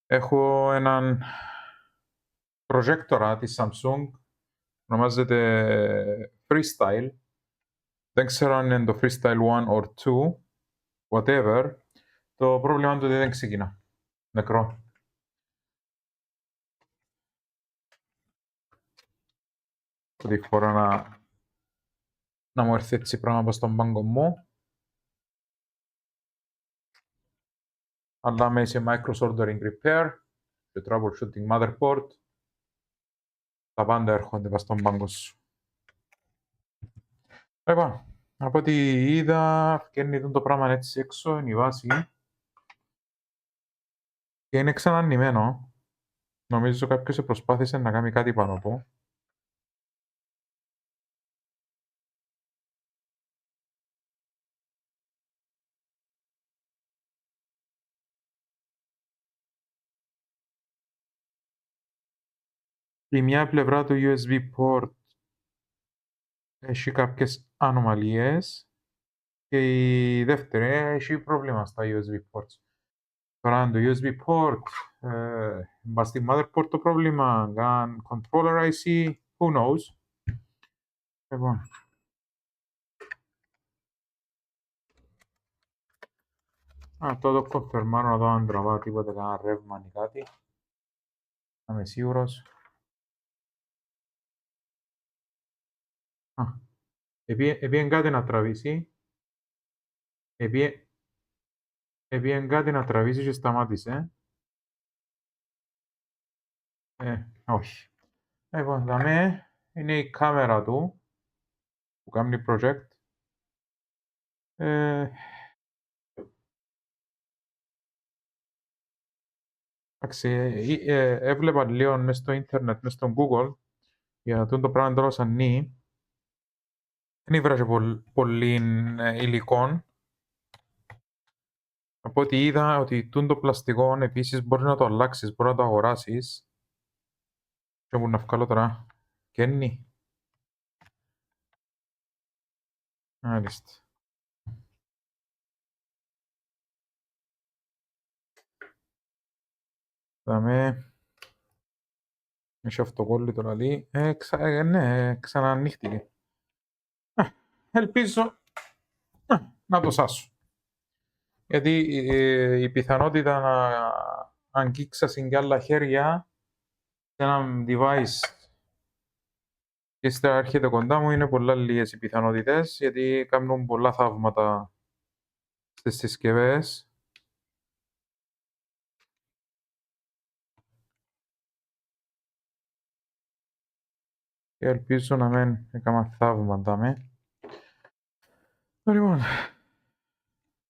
Έχω έναν προτζέκτορα της Samsung, ονομάζεται Freestyle. Δεν ξέρω αν είναι το Freestyle 1 or 2, whatever. Το πρόβλημα είναι ότι δεν ξεκινά. Νεκρό. Ότι φορά να μου έρθει έτσι πράγμα από στον πάγκο μου. Αλλά με σε Microsoft Ordering Repair και Troubleshooting Motherboard, τα πάντα έρχονται από στον πάγκο σου. Λοιπόν, από ό,τι είδα, φτιάχνει το πράγμα έτσι έξω, είναι η βάση. Και είναι ξανανυμμένο. Νομίζω κάποιος προσπάθησε να κάνει κάτι πάνω από. Η μια πλευρά του USB port έχει κάποιες ανομαλίες και η δεύτερη έχει πρόβλημα στα USB ports. Τώρα το USB port, μπας στη motherboard το πρόβλημα, καν controller IC, who knows. Λοιπόν. Αυτό το κονφερμάρω να δω αν τραβάω τίποτα, κανένα ρεύμα ή κάτι. Να είμαι σίγουρος. Επίεν κάτι να τραβήσει. Επίεν κάτι να τραβήσει και σταμάτησε. Όχι. Λοιπόν, δαμέ είναι η κάμερα του που κάνει project. Εντάξει, έβλεπα λίγο μες στο ίντερνετ, μες στο Google, για το πράγμα τώρα σαν νη. Δεν ήβραζε πολύ υλικών. Από ό,τι είδα ότι το πλαστικό επίσης μπορεί να το αλλάξεις, μπορεί να το αγοράσεις. Και μου να βγάλω τώρα. Κέννη. Μάλιστα. Δαμε. Έχει αυτοκόλλη τώρα λέει. Ναι, ξανανοίχτηκε. Ελπίζω να το σάσω. Γιατί η πιθανότητα να αγγίξασαν και άλλα χέρια σε ένα device και ύστερα έρχεται κοντά μου είναι πολλά λίγες οι πιθανότητες, γιατί κάνουν πολλά θαύματα στις συσκευές. Και ελπίζω να μην έκανα θαύματα με. Λοιπόν,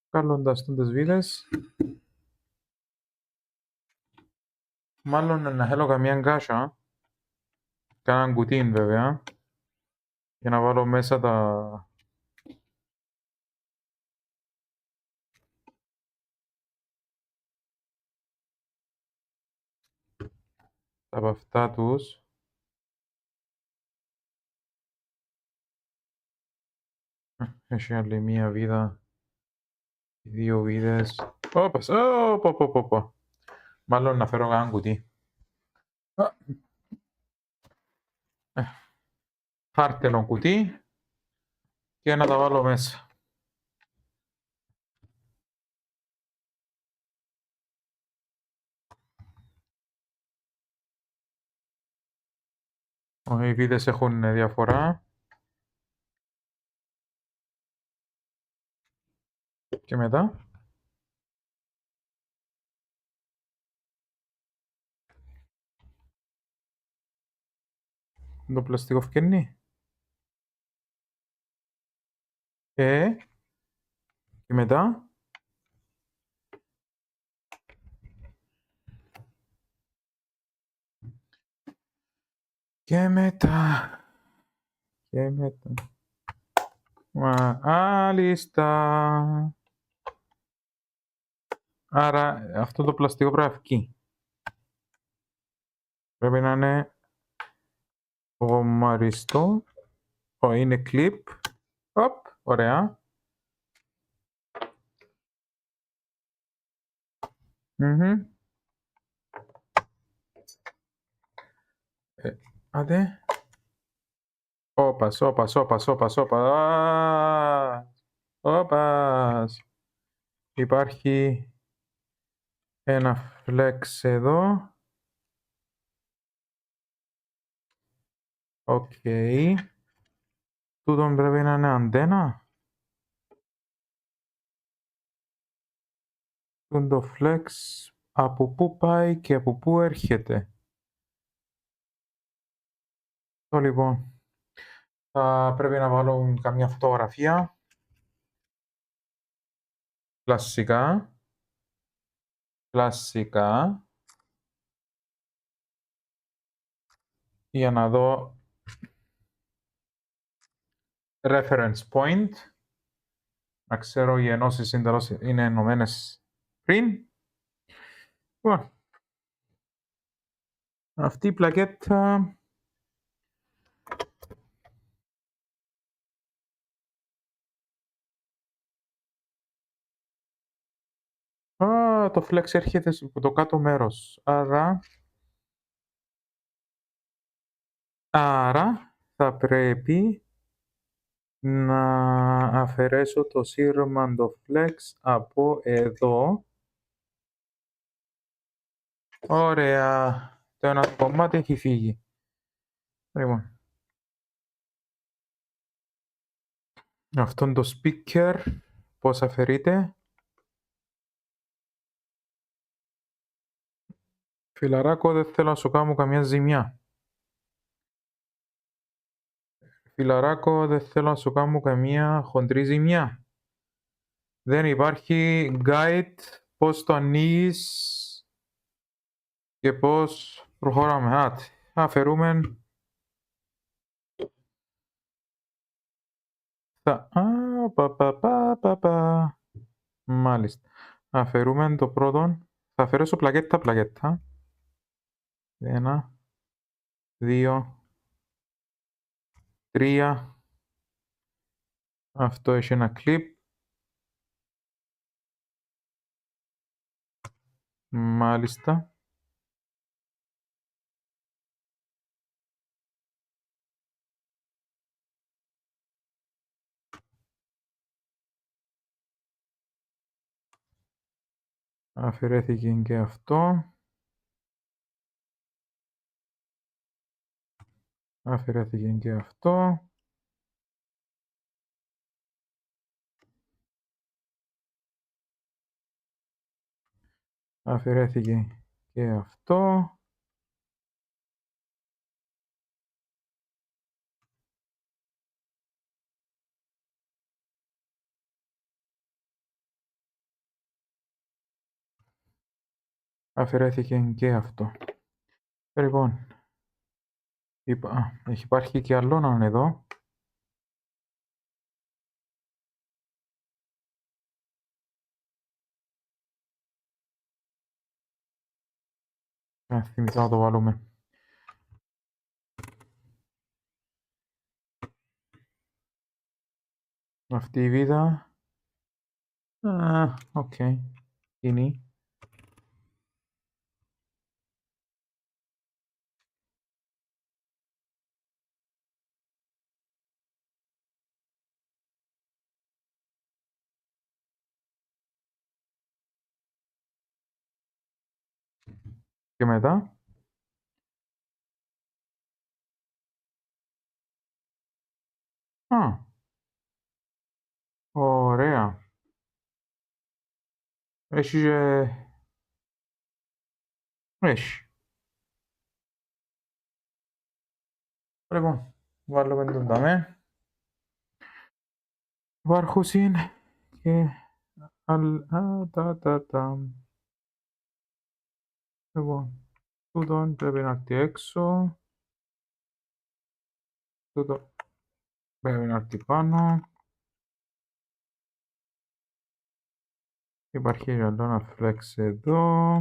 κάλλοντας τις βίδες. Μάλλον να θέλω καμία γκάσα, κανέναν κουτίν βέβαια, για να βάλω μέσα τα από αυτά τους. Έχει άλλη μία βίδα, δύο βίδες. Όπα. Μάλλον να φέρω κανέναν κουτί. Χάρτενο κουτί και να τα βάλω μέσα. Οι βίδες έχουν διαφορά. Και μετά. Το πλαστικό φκένει. Και μετά. Και μετά. Μάλιστα. Άρα αυτό το πλαστικό πρέπει να φκεί. Πρέπει να είναι γομαριστό. Είναι κλιπ. Ωραία. Μμμ. Άντε. Όπας, όπας, όπας, όπας, όπα. Όπας. Υπάρχει ένα flex εδώ. Οκ. Τούτον πρέπει να είναι αντένα. Τούτον το flex από πού πάει και από πού έρχεται. Το λοιπόν. Θα πρέπει να βάλω καμιά φωτογραφία. Κλασικά. Κλασικά. Για να δω reference point. Να ξέρω οι ενώσεις είναι ενωμένες πριν. Λοιπόν, αυτή η πλακέτα το flex έρχεται από το κάτω μέρος. Άρα θα πρέπει να αφαιρέσω το σύρμαντο flex από εδώ. Ωραία. Το ένα κομμάτι έχει φύγει. Λοιπόν. Αυτόν το speaker πώς αφαιρείται. Φιλαράκο, δεν θέλω να σου κάνω καμιά ζημιά. Φιλαράκο, δεν θέλω να σου κάνω καμία χοντρή ζημιά. Δεν υπάρχει guide πώς το ανοίγεις και πώς προχωράμε. Αφαιρούμε. Μάλιστα. Αφαιρούμε το πρώτο. Θα αφαιρέσω πλακέτα. 1, 2, 3. Αυτό έχει ένα κλιπ. Μάλιστα. Αφαιρέθηκε και αυτό. Αφαιρέθηκε και αυτό. Αφαιρέθηκε και αυτό. Αφαιρέθηκε και αυτό. Λοιπόν, έχει υπάρχει και άλλον εδώ. Θυμηθώ να το βάλουμε. Αυτή η βίδα. Οκ. Είναι. Και μετά. Ωραία. Έχει. Έχει. Λοιπόν, βάλουμε τον ταμέ. Βάρχουσιν και Λοιπόν, τούτον πρέπει να έρθει έξω. Τούτο πρέπει να έρθει πάνω. Υπάρχει άλλο ένα flex εδώ.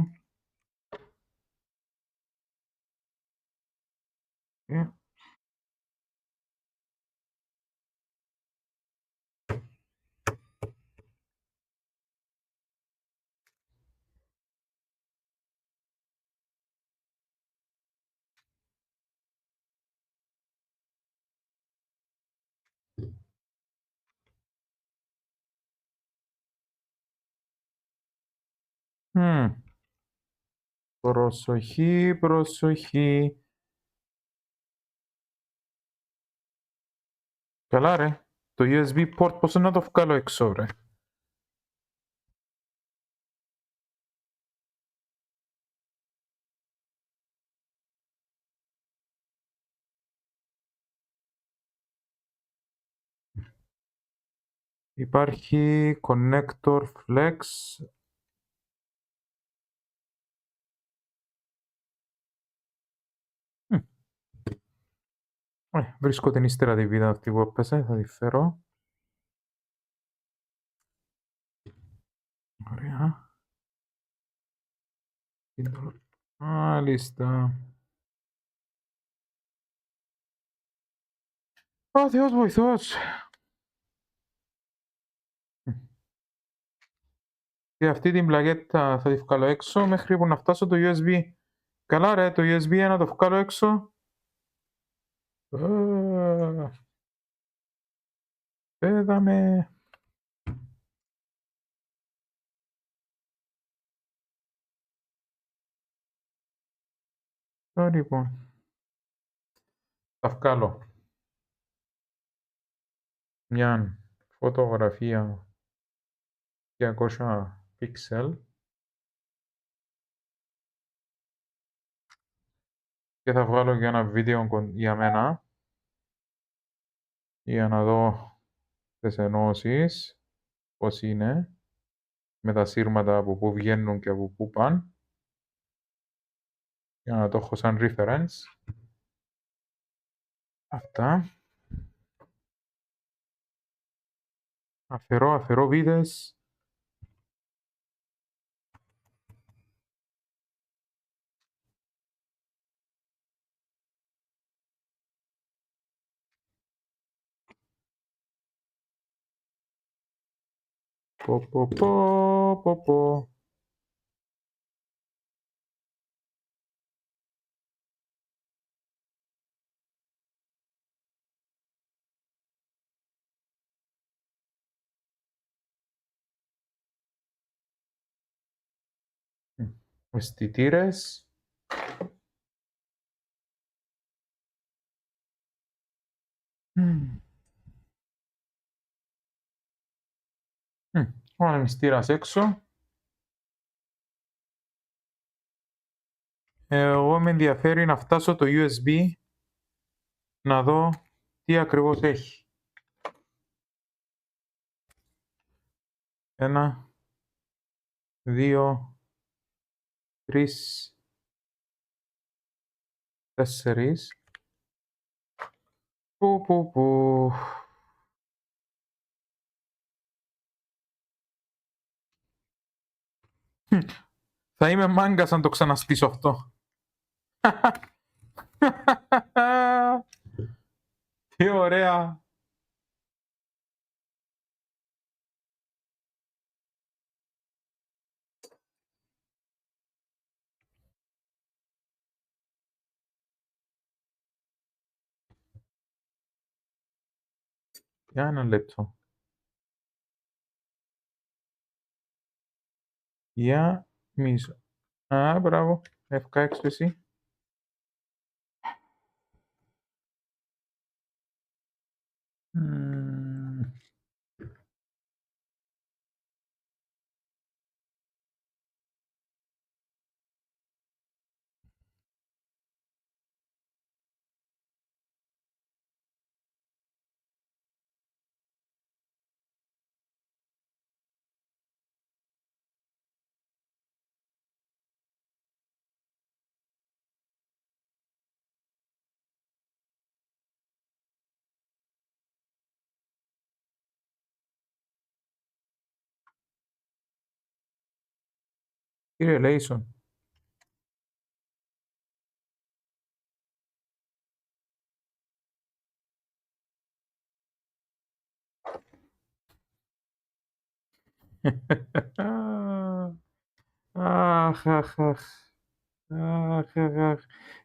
Προσοχή, προσοχή. Καλά ρε, το USB port πώς να το βγάλω έξω ρε. Υπάρχει connector flex. Βρίσκω την ύστερα τη βίδα αυτή που έπεσε, θα τη φέρω. Ωραία. Μάλιστα. Ω, Θεός βοηθός. Και αυτή την πλαγέτα θα τη βγάλω έξω μέχρι που να φτάσω το USB. Καλά ρε, το USB να το βγάλω έξω. Πέδαμε. Λοιπόν. Θα βγάλω μια φωτογραφία 200 pixel και θα βγάλω και ένα βίντεο για μένα για να δω τις ενώσεις πώς είναι με τα σύρματα από πού βγαίνουν και από πού πάνε για να το έχω σαν reference. Αυτά. Αφαιρώ βίδες. Πω. Αισθητήρες. Ο ανεμιστήρας έξω. Εγώ με ενδιαφέρει να φτάσω το USB να δω τι ακριβώς έχει. 1, 2, 3, 4. Που. Θα είμαι μάγκας αν το ξαναστήσω αυτό. Τι ωραία. Για ένα λεπτό. Για μισό. Μπράβο. F6 εσύ. Κύριε Λέισον. Αχ.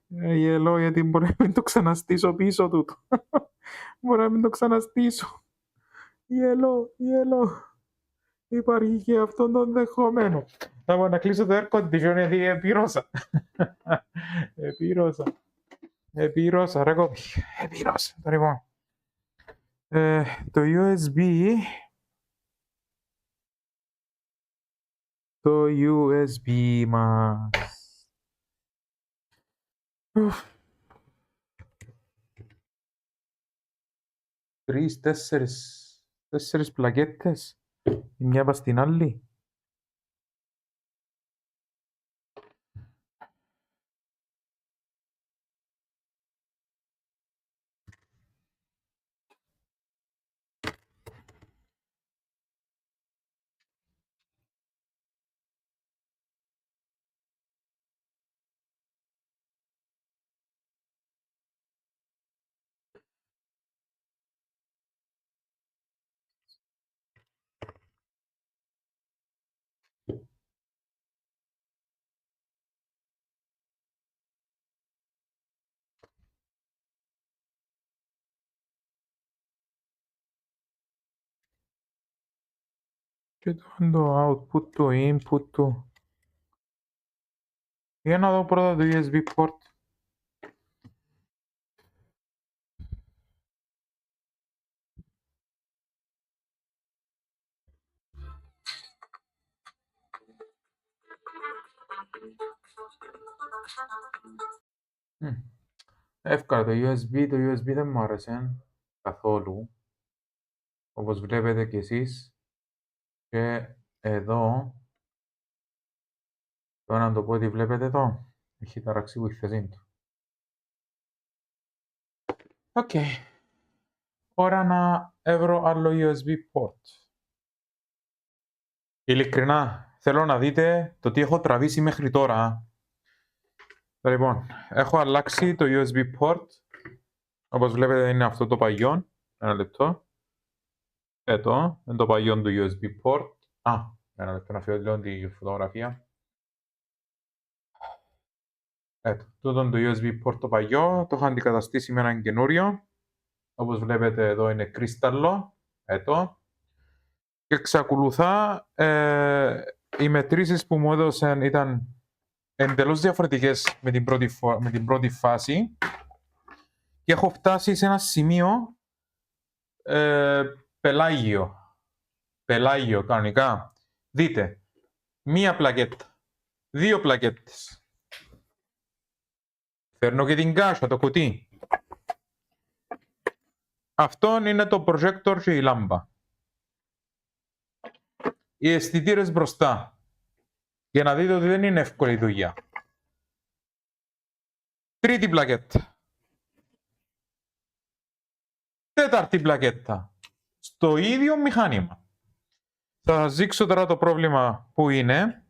Γελώ γιατί μπορεί να μην το ξαναστήσω πίσω του. Μπορεί να μην το ξαναστήσω. Γελώ. Υπάρχει και αυτό το ενδεχομένο. Θα πω να κλείσω το air condition γιατί επίρωσα. Επίρωσα ρε κόπη. Επίρωσα. Λοιπόν. Το USB. Το USB μας. 3-4 πλακέτες. Η μια πας στην άλλη. Και το output, το input του. Για να δω πρώτα το USB port. Εύκολα το USB δεν μου άρεσε καθόλου. Όπως βλέπετε και εσείς. Και εδώ, τώρα να το πω ότι βλέπετε εδώ, έχει ταραξεί που η θέση του. Οκ. Ώρα να έβρω άλλο USB port. Ειλικρινά, θέλω να δείτε το τι έχω τραβήσει μέχρι τώρα. Λοιπόν, έχω αλλάξει το USB port. Όπως βλέπετε είναι αυτό το παγιόν. Ένα λεπτό. Εδώ, είναι το παγιόν του USB port. Ένα λεπτό να φύγω λίγο τη φωτογραφία. Τούτο το USB port το παγιό, το έχω αντικαταστήσει με έναν καινούριο. Όπως βλέπετε εδώ είναι κρίσταλλο. Εδώ. Και εξακολουθά, οι μετρήσεις που μου έδωσαν ήταν εντελώς διαφορετικές με την πρώτη φάση. Και έχω φτάσει σε ένα σημείο πελάγιο. Πελάγιο κανονικά. Δείτε, μία πλακέτα, δύο πλακέτες. Φέρνω και την κάσα, το κουτί. Αυτόν είναι το projector και η λάμπα. Οι αισθητήρες μπροστά. Για να δείτε ότι δεν είναι εύκολη δουλειά. Τρίτη πλακέτα. Τέταρτη πλακέτα. Στο ίδιο μηχάνημα. Θα σας δείξω τώρα το πρόβλημα που είναι.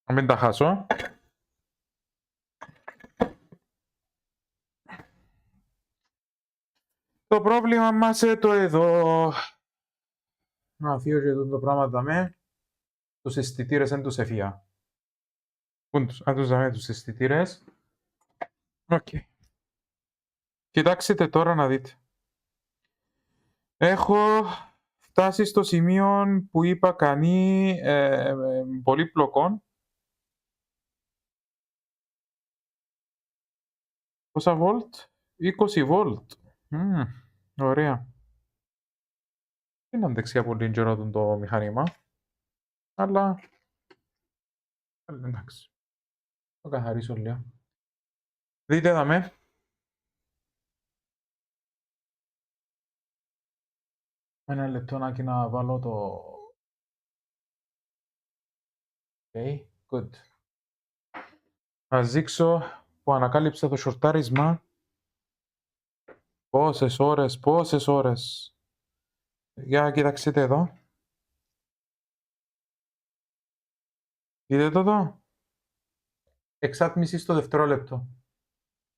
Να μην τα χάσω. Το πρόβλημα μας το εδώ. Να αφήσω και το πράγμα δαμε. Τους αισθητήρες δεν τους εφία. Πού τους, τους δαμε τους αισθητήρες. Οκ. Κοιτάξτε τώρα να δείτε. Έχω φτάσει στο σημείο που είπα κανεί πολύπλοκον. Πόσα βολτ? 20 βολτ. Ωραία. Δεν αντέξει από την καιρό το μηχάνημα. Αλλά εντάξει. Το καθαρίσω λίγο. Δείτε δαμε. Ένα λεπτό να βάλω το... Ok, good. Ας δείξω που ανακάλυψα το σορτάρισμα. Πόσες ώρες. Για κοιτάξτε εδώ. Είδατε το εδώ. Εξάτμιση στο δευτερόλεπτο.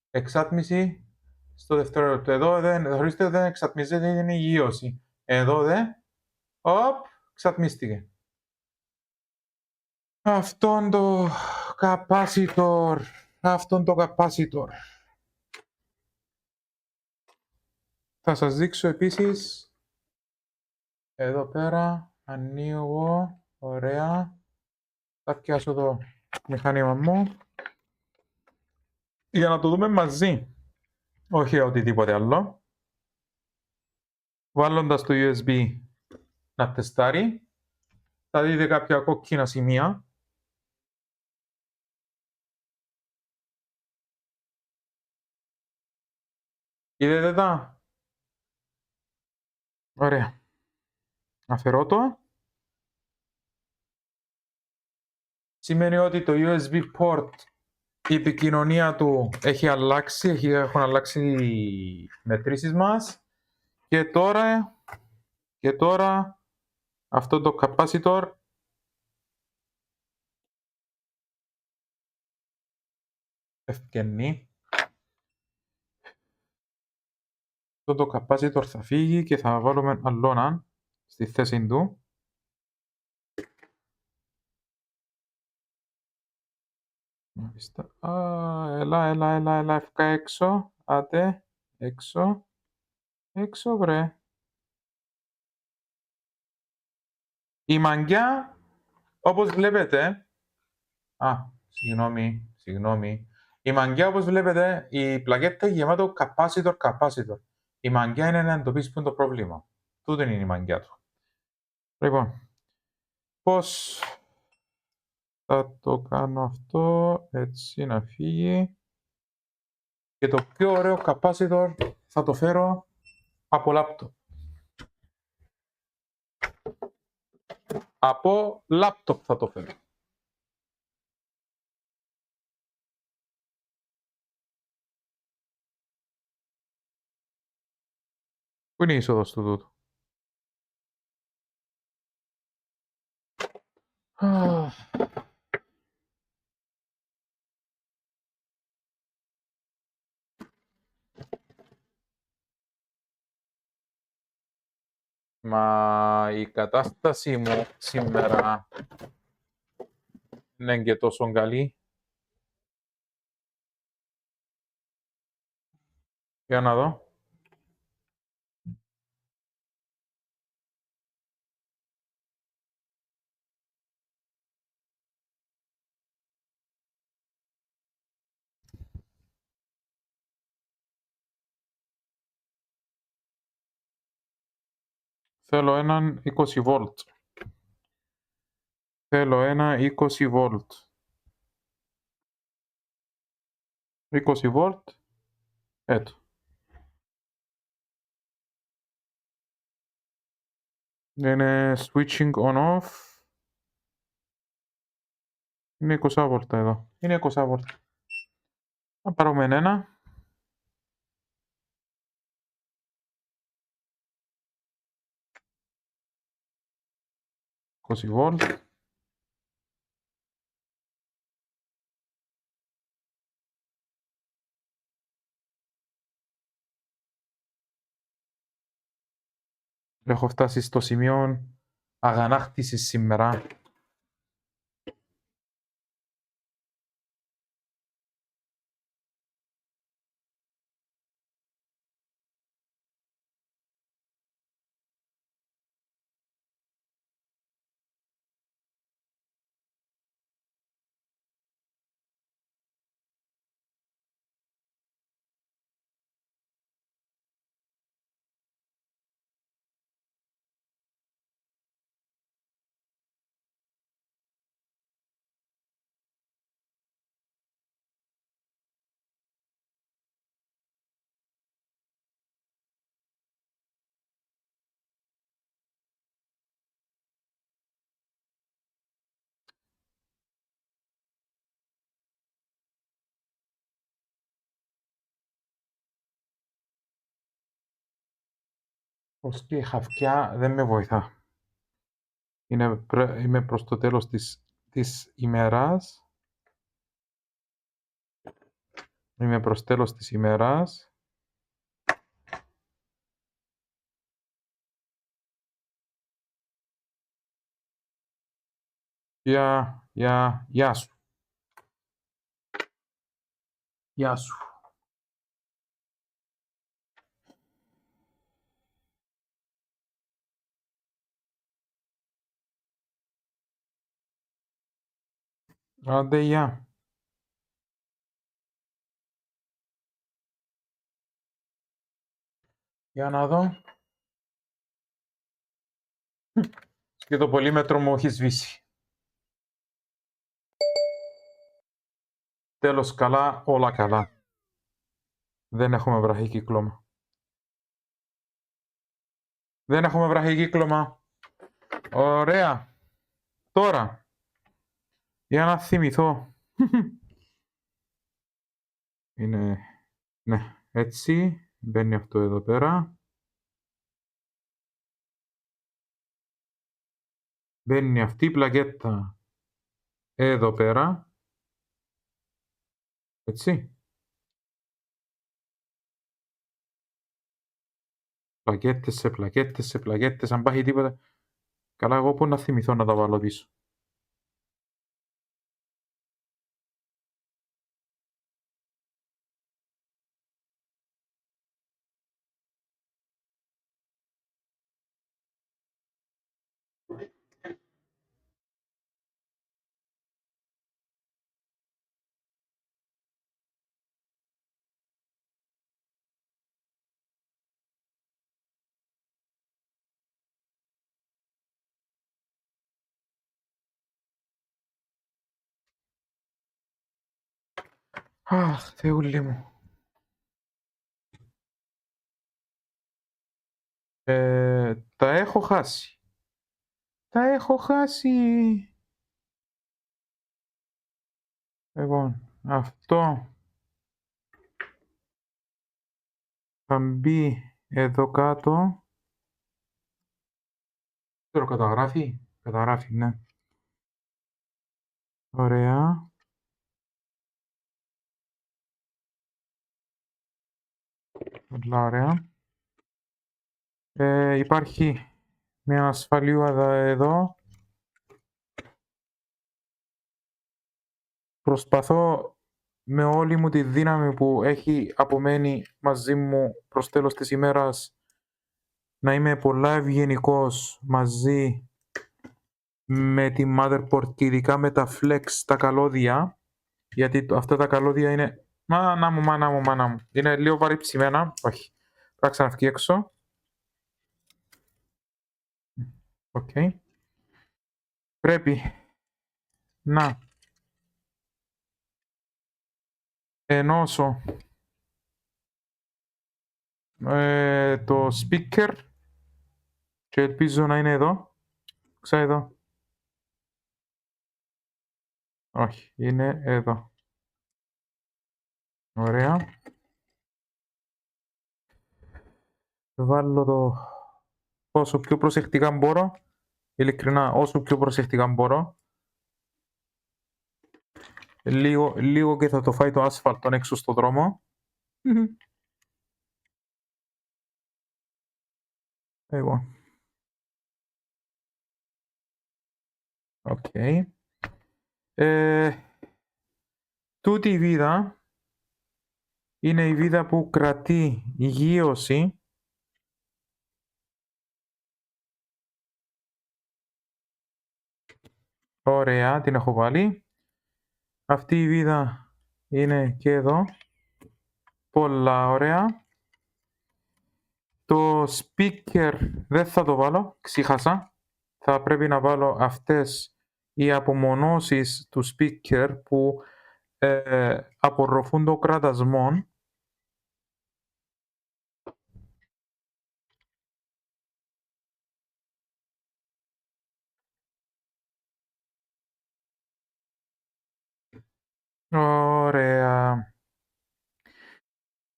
Εξάτμιση στο δευτερόλεπτο. Εδώ δεν εξατμίζεται, είναι η γύρωση. Εδώ εξατμίστηκε. Αυτόν το capacitor. Θα σας δείξω επίσης εδώ πέρα, ανοίγω, ωραία. Θα πιάσω το μηχάνημα μου για να το δούμε μαζί. Όχι οτιδήποτε άλλο. Βάλλοντας το USB να τεστάρει, θα δείτε κάποια κόκκινα σημεία. Είδατε τα? Ωραία. Αφαιρώ το. Σημαίνει ότι το USB port, η επικοινωνία του έχει αλλάξει, έχουν αλλάξει οι μετρήσεις μας και τώρα αυτό το capacitor ευκαινεί. Αυτό το capacitor θα φύγει και θα βάλουμε άλλο έναν στη θέση του. Έλα, ευκά έξω, άτε, έξω βρε. Η μαγκιά, όπως βλέπετε, συγγνώμη. Η μαγκιά, όπως βλέπετε, η πλακέτα έχει γεμάτο capacitor. Η μαγκιά είναι να εντοπίσει ποιο είναι το πρόβλημα. Τούτο είναι η μαγκιά του. Λοιπόν, πώς θα το κάνω αυτό, έτσι να φύγει. Και το πιο ωραίο capacitor θα το φέρω από laptop. Από laptop θα το φέρω. Πού είναι η είσοδος του τούτου? Μα η κατάσταση μου σήμερα είναι και τόσο καλή. Για να δω. Θέλω έναν 20 volt. Θέλω ένα 20 volt. 20 volt. Έτω. Είναι switching on-off. Είναι 20 volt εδώ. Είναι 20 volt. Θα πάρουμε ένα. 20 volt. Έχω φτάσει στο σημείο αγανάκτησης σήμερα. Ως και η χαφκιά δεν με βοηθά. Είμαι προς το τέλος της ημέρας. Είμαι προς τέλος της ημέρας. Γεια σου. Γεια σου. Άντε, γεια. Για να δω. Και το πολύμετρο μου έχει σβήσει. Τέλος καλά, όλα καλά. Δεν έχουμε βραχικύκλωμα. Δεν έχουμε βραχικύκλωμα. Ωραία. Τώρα, για να θυμηθώ. Είναι, ναι, έτσι. Μπαίνει αυτό εδώ πέρα. Μπαίνει αυτή η πλακέτα εδώ πέρα. Έτσι. Πλακέτες σε πλακέτες σε πλακέτες. Αν πάει τίποτα. Καλά, εγώ πού να θυμηθώ να τα βάλω πίσω. Αχ, Θεούλη μου. Τα έχω χάσει. Τα έχω χάσει. Λοιπόν, αυτό θα μπει εδώ κάτω. Τώρα καταγράφει. Καταγράφει, ναι. Ωραία. Όλα ωραία. Υπάρχει μια ασφαλιούδα εδώ. Προσπαθώ με όλη μου τη δύναμη που έχει απομένει μαζί μου προς τέλος της ημέρας να είμαι πολλά ευγενικός μαζί με τη motherboard και ειδικά με τα flex τα καλώδια, γιατί αυτά τα καλώδια είναι μάνα μου, είναι λίγο βαρύψημένα. Όχι, θα ξαναφύγει έξω. Οκ. Πρέπει να ενώσω το speaker και ελπίζω να είναι εδώ. Ξα εδώ. Όχι, είναι εδώ. Ωραία. Βάλω το όσο πιο προσεκτικά μπορώ. Ειλικρινά, όσο πιο προσεκτικά μπορώ. Λίγο και θα το φάει το άσφαλτο έξω στο δρόμο. Εγώ. Οκ. Τούτη η βίδα είναι η βίδα που κρατεί υγείωση. Ωραία, την έχω βάλει. Αυτή η βίδα είναι και εδώ. Πολλά ωραία. Το speaker δεν θα το βάλω, ξέχασα. Θα πρέπει να βάλω αυτές οι απομονώσεις του speaker που απορροφούν το κράτασμόν. Ωραία.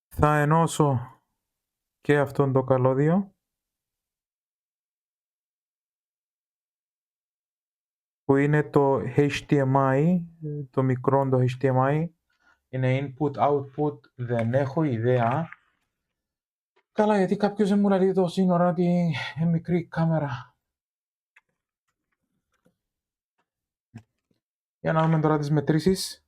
Θα ενώσω και αυτόν το καλώδιο που είναι το HDMI, το μικρό το HDMI. Είναι input-output, δεν έχω ιδέα. Καλά, γιατί κάποιος δεν μου λέει το σύνορα ότι είναι μικρή κάμερα. Για να δούμε τώρα τις μετρήσεις.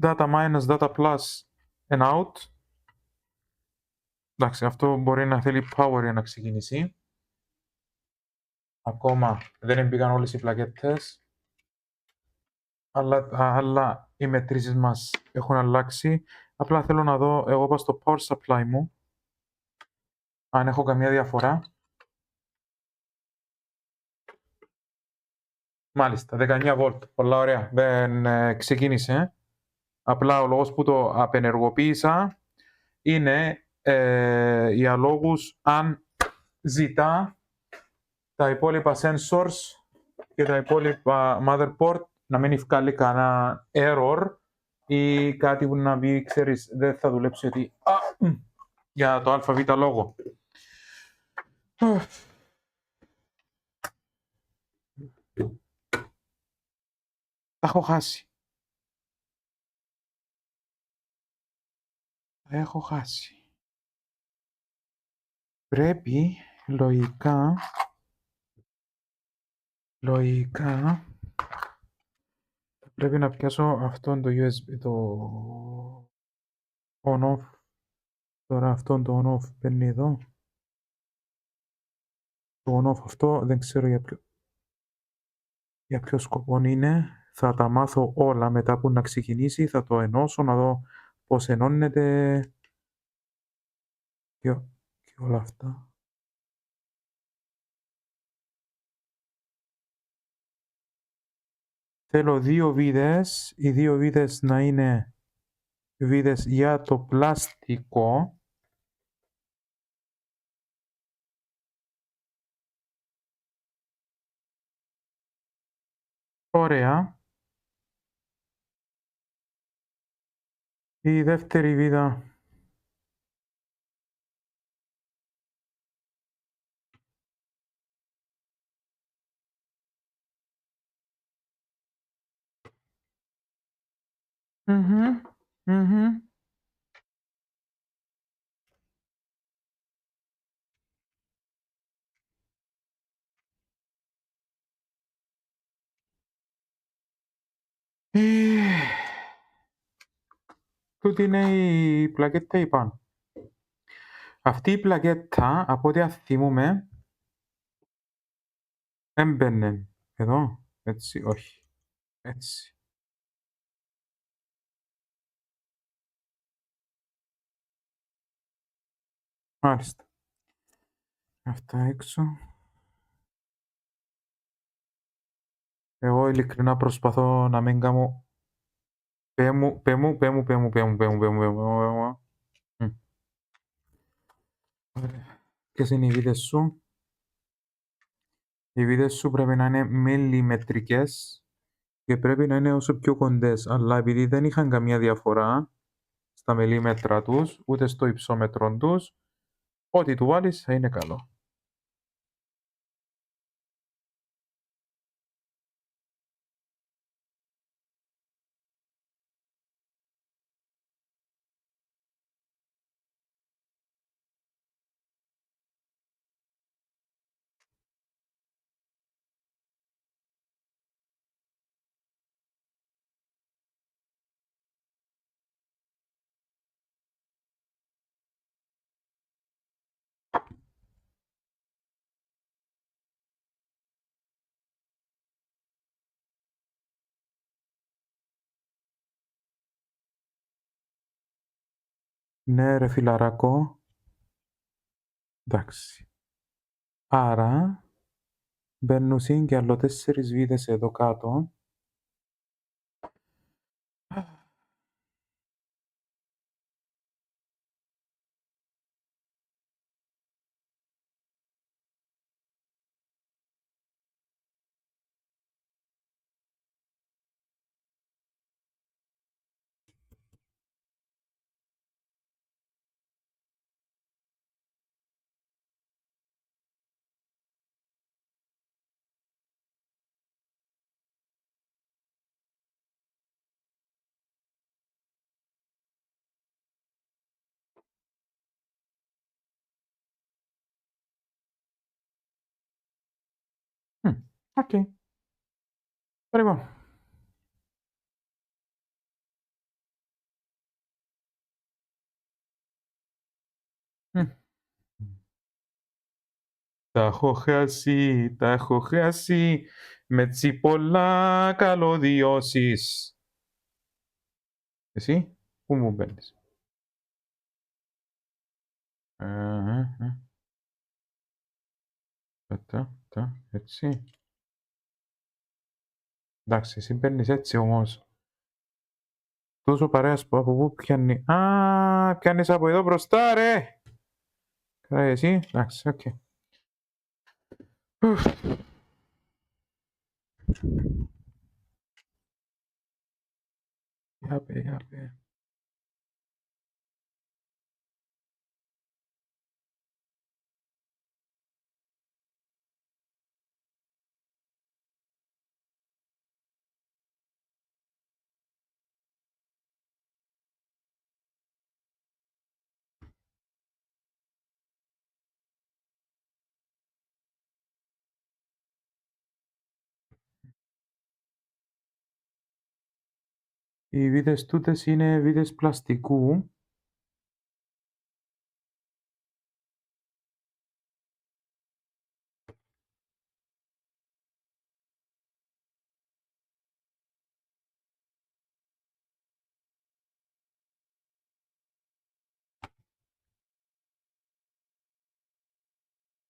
data minus, data plus and out. Εντάξει, αυτό μπορεί να θέλει power για να ξεκινήσει. Ακόμα δεν έμπηκαν όλες οι πλακέτες. Αλλά οι μετρήσεις μας έχουν αλλάξει. Απλά θέλω να δω, εγώ πάω στο power supply μου, αν έχω καμία διαφορά. Μάλιστα, 19 volt. Πολλά ωραία. Δεν ξεκίνησε. Απλά ο λόγος που το απενεργοποίησα είναι για λόγους αν ζητά τα υπόλοιπα sensors και τα υπόλοιπα motherboard να μην βγάλει κανένα error ή κάτι που να πει, ξέρεις, δεν θα δουλέψει ότι για το ΑΒ λόγο. Τα έχω χάσει. Τα έχω χάσει. Πρέπει λογικά πρέπει να πιάσω αυτόν το USB, το on-off. Τώρα αυτόν το on-off παίρνει εδώ. Το on-off αυτό δεν ξέρω για ποιο σκοπό είναι. Θα τα μάθω όλα μετά που να ξεκινήσει. Θα το ενώσω να δω πώς ενώνεται και όλα αυτά. Θέλω 2 βίδες. Οι 2 βίδες να είναι βίδες για το πλαστικό. Ωραία. Η δεύτερη βίδα Τούτη είναι η πλακέτα ή πάνω. Αυτή η πλακέτα, από ό,τι θυμούμαι, έμπαινε εδώ, έτσι, όχι, έτσι. Μάλιστα. Αυτά έξω. Εγώ ειλικρινά προσπαθώ να μην κάνω... Πέμου. Ποιες είναι οι βίδες σου? Οι βίδες σου πρέπει να είναι μιλιμετρικές και πρέπει να είναι όσο πιο κοντές. Αλλά επειδή δεν είχαν καμία διαφορά στα μιλίμετρα τους, ούτε στο υψόμετρο τους, ό,τι του βάλεις θα είναι καλό. Ναι ρε φιλαράκο. Εντάξει. Άρα, μπαίνουν και άλλο 4 βίδες εδώ κάτω. Οκ. Λοιπόν. Τα έχω χάσει, με τσι πολλά καλωδιώσεις. Εσύ, πού μου μπαίνεις? Έτσι. Εντάξει, εσύ μπαίνεις έτσι όμως. Τόσο παρέας που από πού πιάνει. Α, πιάνεις από εδώ μπροστά, ρε! Εσύ, εντάξει, οκ. Ουφ. Για πέ. Οι βίδες τούτες είναι βίδες πλαστικού.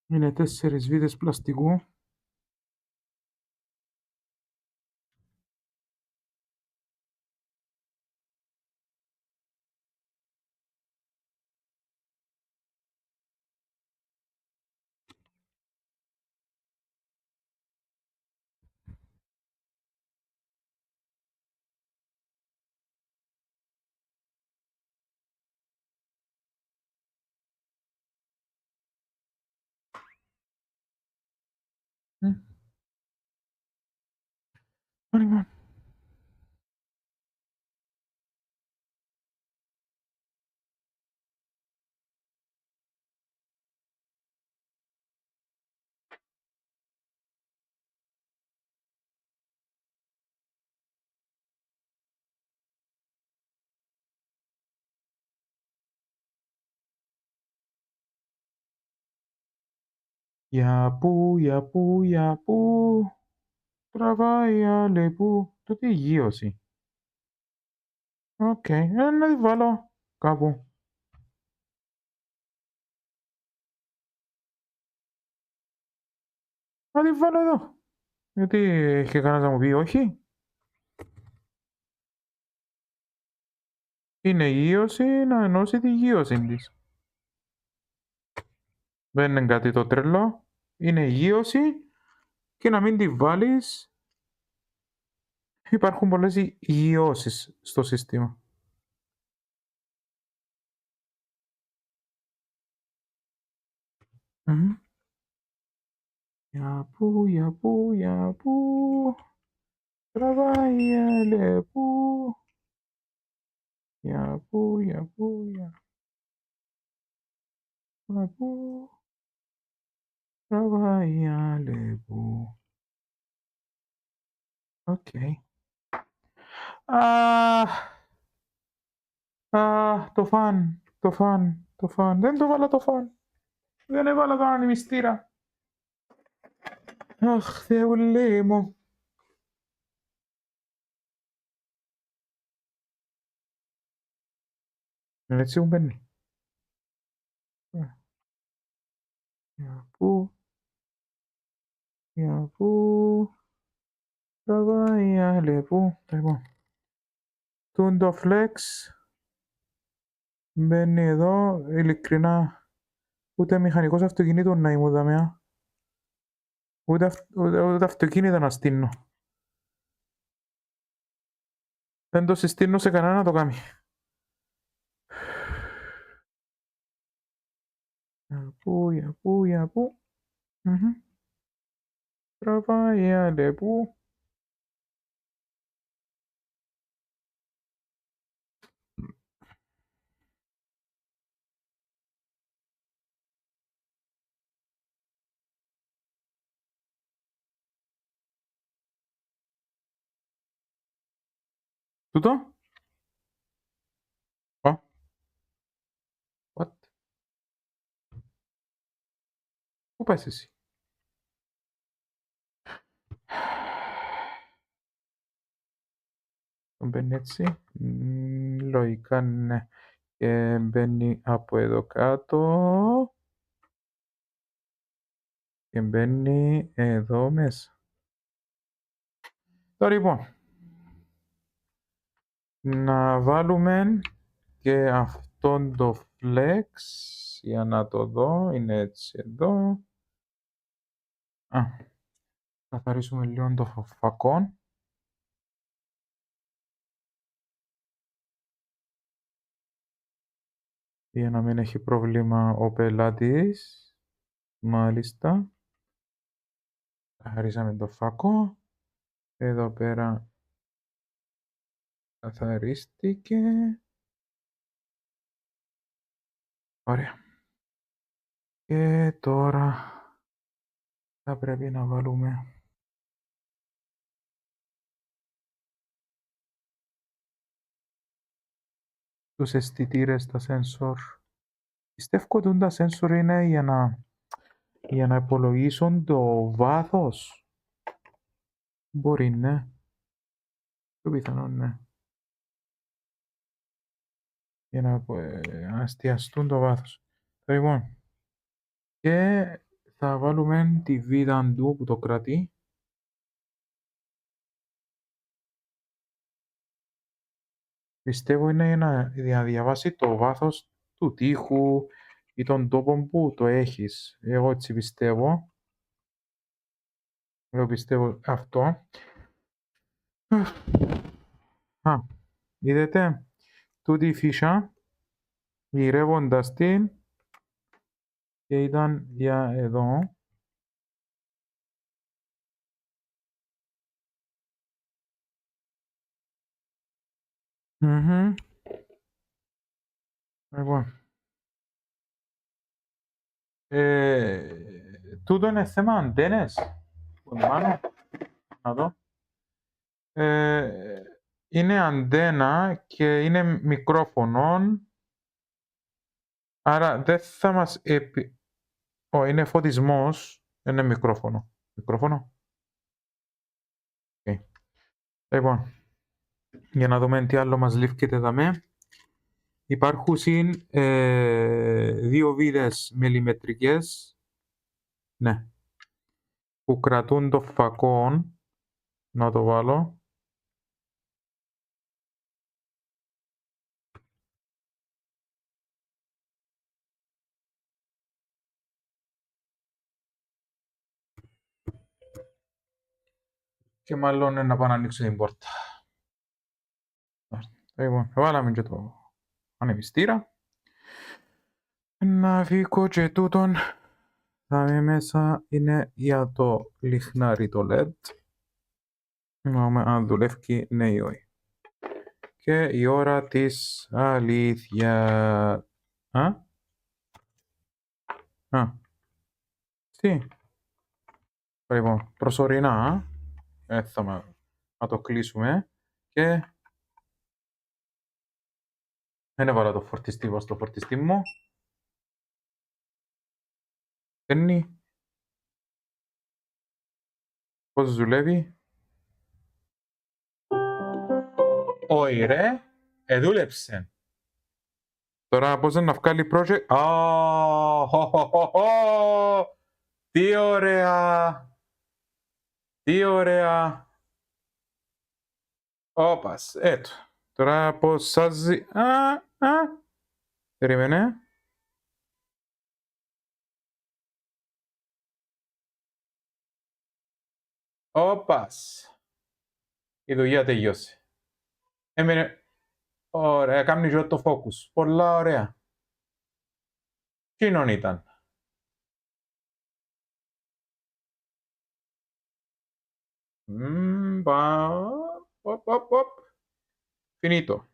Είναι 4 βίδες πλαστικού. Λοιπόν. Για πού, τραβάει αλεπού. Το τι γύρωση. Οκ, να τη βάλω κάπου. Να τη βάλω εδώ. Γιατί έχει κανένας να μου πει όχι. Είναι γύρωση να ενώσει τη γύρωση της. Δεν είναι κάτι το τρελό. Είναι γύρωση και να μην τη βάλεις. Υπάρχουν πολλές γιώσεις στο σύστημα. Για πού, τραβάει αλεπού. Για πού, τραβάει αλεπού. Οκ. Το φαν. Δεν το βάλα το φαν. Δεν έβαλα τον ανεμιστήρα. Αχ, Θεούλη μου. Έτσι μου μπαίνει. Για πού, τραβάει αλεπού. Λοιπόν. Τούντο flex. Μπαίνει εδώ, ειλικρινά. Ούτε μηχανικός αυτοκινήτων να ήμουν δαμέα. Ούτε αυτοκίνητα να στείλω. Δεν το συστήνω σε κανένα να το κάνει. Για πού. Τραβάει αλεπού. Τούτο. What? Πού πας εσύ? Μπαίνει έτσι. Λογικά ναι. Και μπαίνει από εδώ κάτω. Και μπαίνει εδώ μέσα. Τώρα λοιπόν, να βάλουμε και αυτόν το flex για να το δω. Είναι έτσι εδώ. Καθαρίσουμε λίγο το φακό. Για να μην έχει πρόβλημα ο πελάτης. Μάλιστα. Καθαρίσαμε το φακό. Εδώ πέρα καθαρίστηκε. Ωραία. Και τώρα θα πρέπει να βάλουμε τους αισθητήρες, τα sensor. Πιστεύω ότι τα sensor είναι για να υπολογίσουν το βάθος. Μπορεί, ναι. Το πιθανό, ναι. Για να αστιαστούν το βάθος. Λοιπόν, και θα βάλουμε τη βίδα του που το κρατεί. Πιστεύω είναι για να διαβάσει το βάθος του τοίχου ή των τόπων που το έχεις. Εγώ έτσι πιστεύω. Εγώ πιστεύω αυτό. Είδετε, τούτη η φύσα, γυρεύοντας την, και ήταν για εδώ. Λοιπόν, τούτο είναι θέμα αντένες. Να δω. Είναι αντένα και είναι μικρόφωνο. Άρα δεν θα μας είναι φωτισμός, είναι μικρόφωνο. Μικρόφωνο. Okay. Λοιπόν, για να δούμε τι άλλο μας λήφκεται δαμέ. Υπάρχουν δύο βίδες μιλιμετρικές, ναι, που κρατούν το φακό. Να το βάλω. Και μάλλον να πάω να ανοίξω την πόρτα. Λοιπόν, βάλαμε και το ανεμιστήρα. Να φύγω και τούτον. Θα είμαι μέσα, είναι για το λιχνάρι το LED. Να δούμε αν δουλεύει, ναι ή όχι. Και η ώρα της αλήθεια. Τι. Λοιπόν, προσωρινά, θα το κλείσουμε και δεν έβαλα το φορτιστή στο φορτιστή μου. Παίρνει. Πώς δουλεύει. Όχι ρε, δούλεψε. Τώρα πώς να βγάλει project. Τι ωραία. Τι ωραία. Όπας, έτω. Τώρα πώς σάζει. Περίμενε. Όπας. Η δουλειά τελειώσε. Έμεινε. Ωραία, κάνει και το focus. Πολλά ωραία. Κοινόν ήταν. Finito.